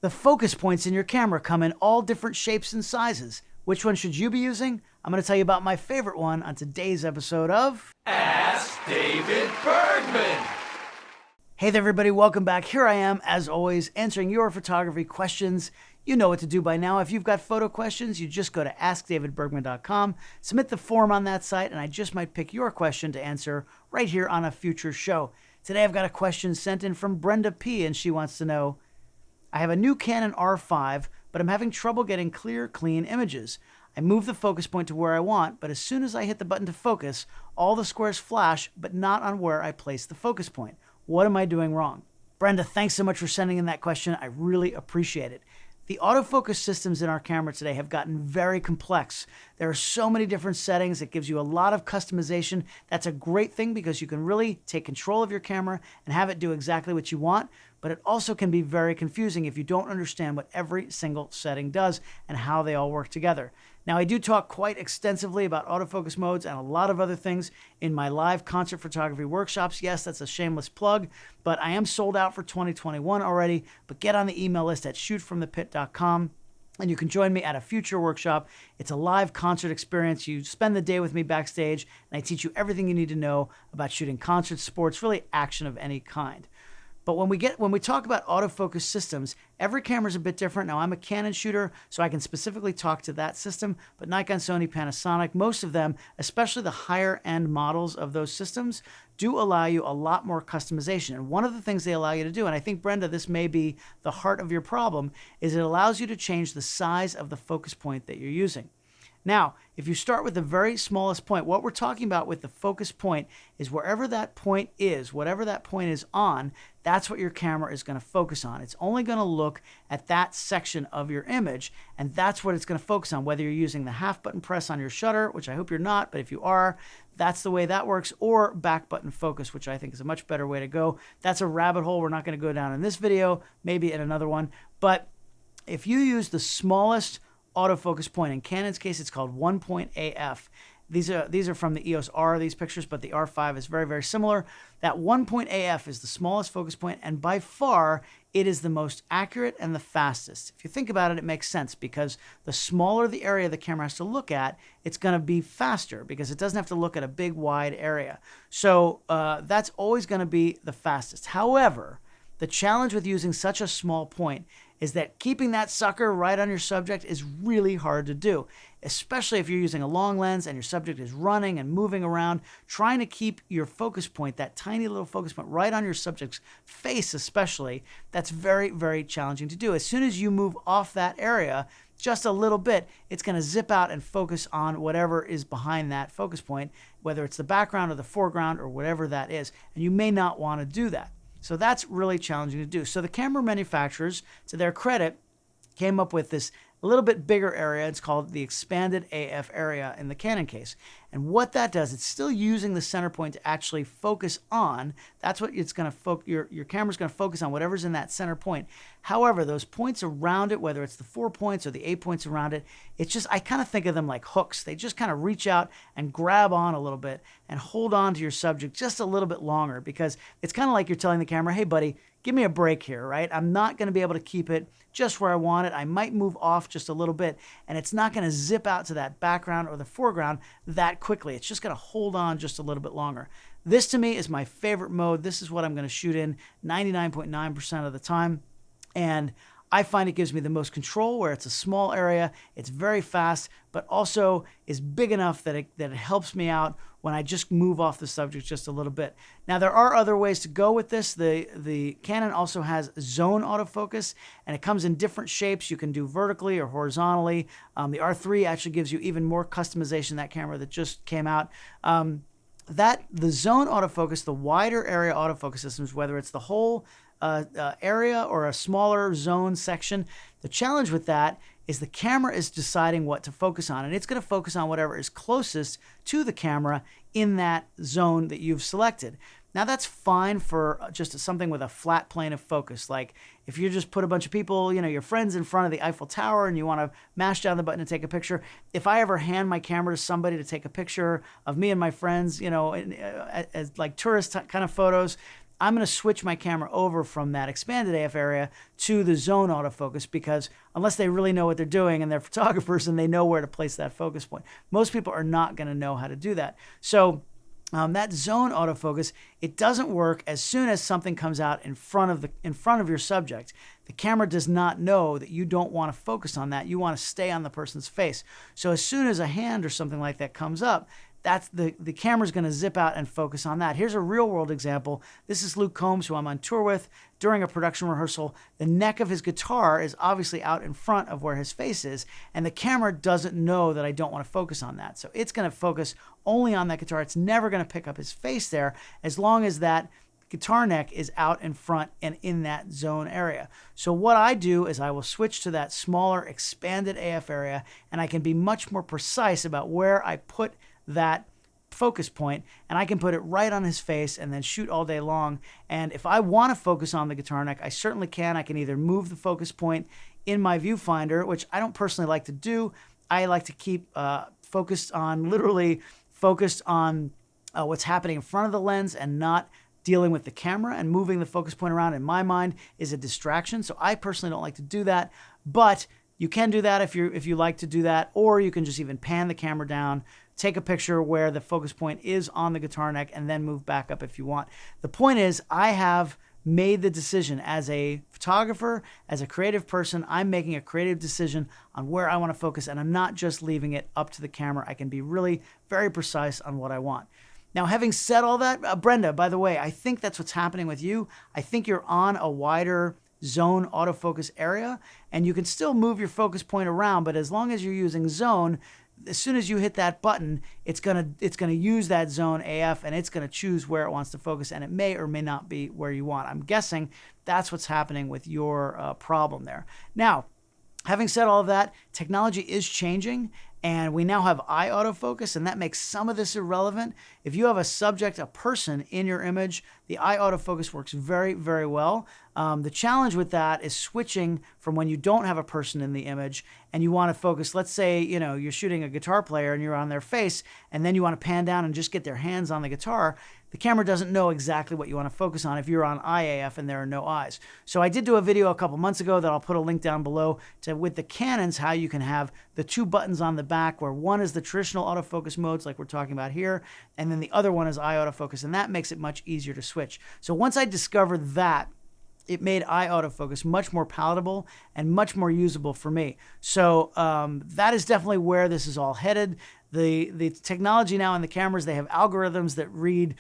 The focus points in your camera come in all different shapes and sizes. Which one should you be using? I'm going to tell you about my favorite one on today's episode of Ask David Bergman. Hey there, everybody. Welcome back. Here I am, as always, answering your photography questions. You know what to do by now. If you've got photo questions, you just go to askdavidbergman.com, submit the form on that site, and I just might pick your question to answer right here on a future show. Today, I've got a question sent in from Brenda P, and she wants to know, I have a new Canon R5, but I'm having trouble getting clear, clean images. I move the focus point to where I want, but as soon as I hit the button to focus, all the squares flash, but not on where I place the focus point. What am I doing wrong? Brenda, thanks so much for sending in that question. I really appreciate it. The autofocus systems in our camera today have gotten very complex. There are so many different settings. It gives you a lot of customization. That's a great thing because you can really take control of your camera and have it do exactly what you want. But it also can be very confusing if you don't understand what every single setting does and how they all work together. Now, I do talk quite extensively about autofocus modes and a lot of other things in my live concert photography workshops. Yes, that's a shameless plug, but I am sold out for 2021 already. But get on the email list at shootfromthepit.com. And you can join me at a future workshop. It's a live concert experience. You spend the day with me backstage, and I teach you everything you need to know about shooting concerts, sports, really action of any kind. But when we talk about autofocus systems, every camera is a bit different. Now, I'm a Canon shooter, so I can specifically talk to that system. But Nikon, Sony, Panasonic, most of them, especially the higher-end models of those systems, do allow you a lot more customization. And one of the things they allow you to do, and I think, Brenda, this may be the heart of your problem, is it allows you to change the size of the focus point that you're using. Now, if you start with the very smallest point, what we're talking about with the focus point is wherever that point is, whatever that point is on, that's what your camera is going to focus on. It's only going to look at that section of your image, and that's what it's going to focus on, whether you're using the half button press on your shutter, which I hope you're not, but if you are, that's the way that works, or back button focus, which I think is a much better way to go. That's a rabbit hole we're not going to go down in this video, maybe in another one. But if you use the smallest autofocus point, in Canon's case, it's called 1 AF. These are from the EOS R, these pictures, but the R5 is very, very similar. That 1 AF is the smallest focus point, and by far, it is the most accurate and the fastest. If you think about it, it makes sense because the smaller the area the camera has to look at, it's going to be faster because it doesn't have to look at a big, wide area. So that's always going to be the fastest. However, the challenge with using such a small point is that keeping that sucker right on your subject is really hard to do, especially if you're using a long lens and your subject is running and moving around. Trying to keep your focus point, that tiny little focus point, right on your subject's face especially, that's very, very challenging to do. As soon as you move off that area just a little bit, it's going to zip out and focus on whatever is behind that focus point, whether it's the background or the foreground or whatever that is, and you may not want to do that. So that's really challenging to do. So the camera manufacturers, to their credit, came up with this a little bit bigger area. It's called the expanded AF area in the Canon case. And what that does, it's still using the center point to actually focus on. That's what it's going to your camera's going to focus on, whatever's in that center point. However, those points around it, whether it's the 4 points or the 8 points around it, it's just, I kind of think of them like hooks. They just kind of reach out and grab on a little bit and hold on to your subject just a little bit longer, because it's kind of like you're telling the camera, hey buddy, give me a break here, right? I'm not going to be able to keep it just where I want it. I might move off just a little bit, and it's not going to zip out to that background or the foreground that quickly. It's just going to hold on just a little bit longer. This, to me, is my favorite mode. This is what I'm going to shoot in 99.9% of the time, and I find it gives me the most control where it's a small area, it's very fast, but also is big enough that it helps me out when I just move off the subject just a little bit. Now, there are other ways to go with this. The Canon also has zone autofocus, and it comes in different shapes. You can do vertically or horizontally. The R3 actually gives you even more customization, that camera that just came out. The zone autofocus, the wider area autofocus systems, whether it's the whole area or a smaller zone section, the challenge with that is the camera is deciding what to focus on, and it's going to focus on whatever is closest to the camera in that zone that you've selected. Now, that's fine for just something with a flat plane of focus. Like if you just put a bunch of people, your friends in front of the Eiffel Tower and you want to mash down the button and take a picture. If I ever hand my camera to somebody to take a picture of me and my friends, as like tourist kind of photos, I'm going to switch my camera over from that expanded AF area to the zone autofocus, because unless they really know what they're doing and they're photographers and they know where to place that focus point, most people are not going to know how to do that. So that zone autofocus, it doesn't work as soon as something comes out in front of your subject. The camera does not know that you don't want to focus on that. You want to stay on the person's face. So as soon as a hand or something like that comes up, that's the camera's going to zip out and focus on that. Here's a real world example. This is Luke Combs, who I'm on tour with. During a production rehearsal, the neck of his guitar is obviously out in front of where his face is, and the camera doesn't know that I don't want to focus on that. So it's going to focus only on that guitar. It's never going to pick up his face there as long as that guitar neck is out in front and in that zone area. So what I do is I will switch to that smaller expanded AF area, and I can be much more precise about where I put that focus point, and I can put it right on his face and then shoot all day long. And if I want to focus on the guitar neck, I certainly can. I can either move the focus point in my viewfinder, which I don't personally like to do. I like to keep literally focused on what's happening in front of the lens and not dealing with the camera. And moving the focus point around, in my mind, is a distraction. So I personally don't like to do that, but you can do that if you like to do that, or you can just even pan the camera down, take a picture where the focus point is on the guitar neck, and then move back up if you want. The point is, I have made the decision as a photographer, as a creative person. I'm making a creative decision on where I want to focus, and I'm not just leaving it up to the camera. I can be really very precise on what I want. Now, having said all that, Brenda, by the way, I think that's what's happening with you. I think you're on a wider zone autofocus area, and you can still move your focus point around, but as long as you're using zone, as soon as you hit that button, it's gonna use that zone AF, and it's gonna choose where it wants to focus, and it may or may not be where you want. I'm guessing that's what's happening with your problem there. Now, having said all of that, technology is changing, and we now have eye autofocus, and that makes some of this irrelevant. If you have a subject, a person in your image, the eye autofocus works very, very well. The challenge with that is switching from when you don't have a person in the image and you want to focus. Let's say, you're shooting a guitar player and you're on their face, and then you want to pan down and just get their hands on the guitar. The camera doesn't know exactly what you want to focus on if you're on IAF and there are no eyes. So I did do a video a couple months ago that I'll put a link down below with the Canons, how you can have the two buttons on the back, where one is the traditional autofocus modes like we're talking about here, and then the other one is eye autofocus, and that makes it much easier to switch. So once I discovered that, it made eye autofocus much more palatable and much more usable for me. So that is definitely where this is all headed. The technology now in the cameras, they have algorithms that read,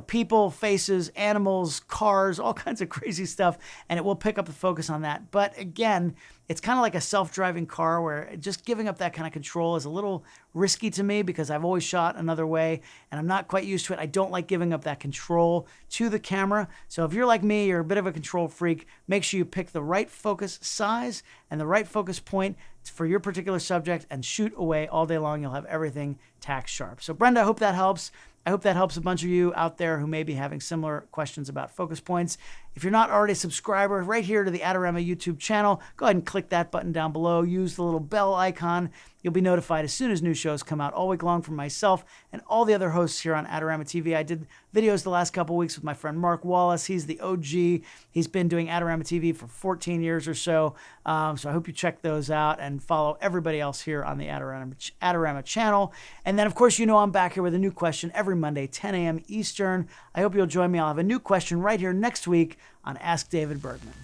people, faces, animals, cars, all kinds of crazy stuff, and it will pick up the focus on that. But again, it's kind of like a self-driving car, where just giving up that kind of control is a little risky to me, because I've always shot another way and I'm not quite used to it. I don't like giving up that control to the camera. So if you're like me, you're a bit of a control freak, make sure you pick the right focus size and the right focus point for your particular subject and shoot away all day long. You'll have everything tack sharp. So Brenda, I hope that helps. I hope that helps a bunch of you out there who may be having similar questions about focus points. If you're not already a subscriber, right here to the Adorama YouTube channel, go ahead and click that button down below. Use the little bell icon. You'll be notified as soon as new shows come out all week long from myself and all the other hosts here on Adorama TV. I did videos the last couple weeks with my friend Mark Wallace. He's the OG. He's been doing Adorama TV for 14 years or so. So I hope you check those out and follow everybody else here on the Adorama channel. And then, of course, I'm back here with a new question every Monday, 10 a.m. Eastern. I hope you'll join me. I'll have a new question right here next week on Ask David Bergman.